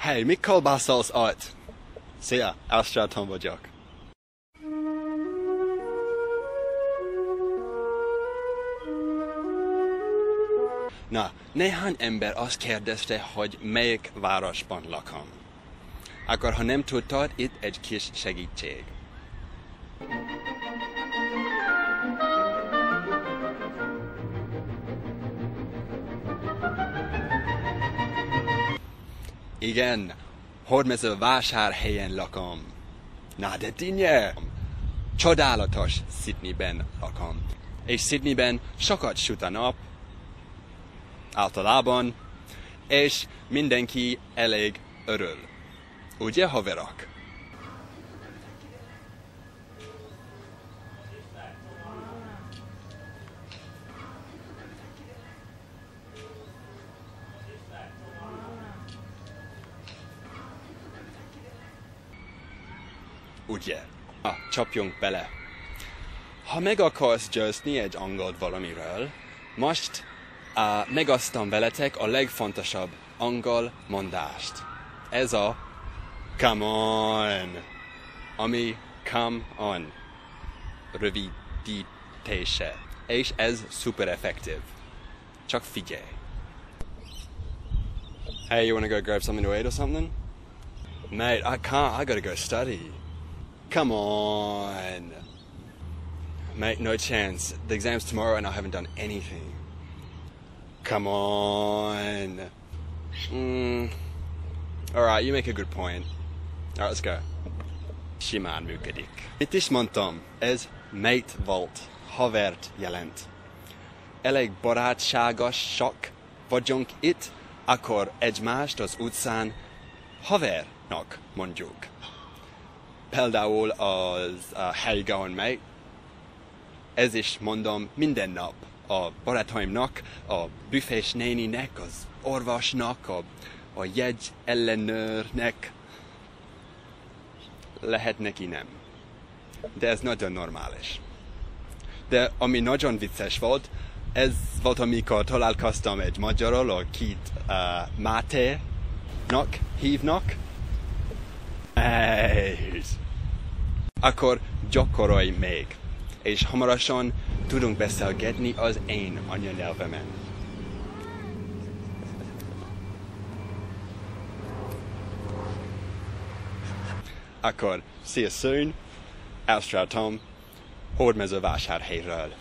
Hey, mikor beszélsz ott? Szia, Ástráton vagyok. Na, néhány ember azt kérdezte, hogy melyik városban lakom. Akkor, ha nem tudtad, itt egy kis segítség. Igen, Hódmezővásárhelyen lakom. Na, de tényleg! Csodálatos Sydneyben lakom. És Sydneyben sokat süt a nap, általában, és mindenki elég örül. Ugye, haverok? Ugye? Csapjunk bele. Ha meg akarsz győzni egy angolt valamiről, most megosztom veletek a legfontosabb angol mondást. Ez a come on, ami come on rövidítése. És ez szuper effektív. Csak figyelj. Hey, you wanna go grab something to eat or something? Mate, I can't. I gotta go study. Come on. Mate, no chance. The exam's tomorrow and I haven't done anything. Come on. Alright, you make a good point. Alright, let's go. Simán működik. Mit is mondtam? Ez mate volt. Havert jelent. Elég barátságosak vagyunk itt, akkor egymást az utcán havernak mondjuk. Például az how you going, mate? Ez is mondom minden nap a barátaimnak, a büfés néninek, az orvosnak, a jegy ellenőrnek. Lehet neki nem. De ez nagyon normális. De ami nagyon vicces volt, ez volt, amikor találkoztam egy magyarról, akit Máténak hívnak. Akkor gyakorolj még, és hamarosan tudunk beszélgetni az én anyanyelvemen. Akkor, see you soon, Ástráton, Hódmezővásárhelyről.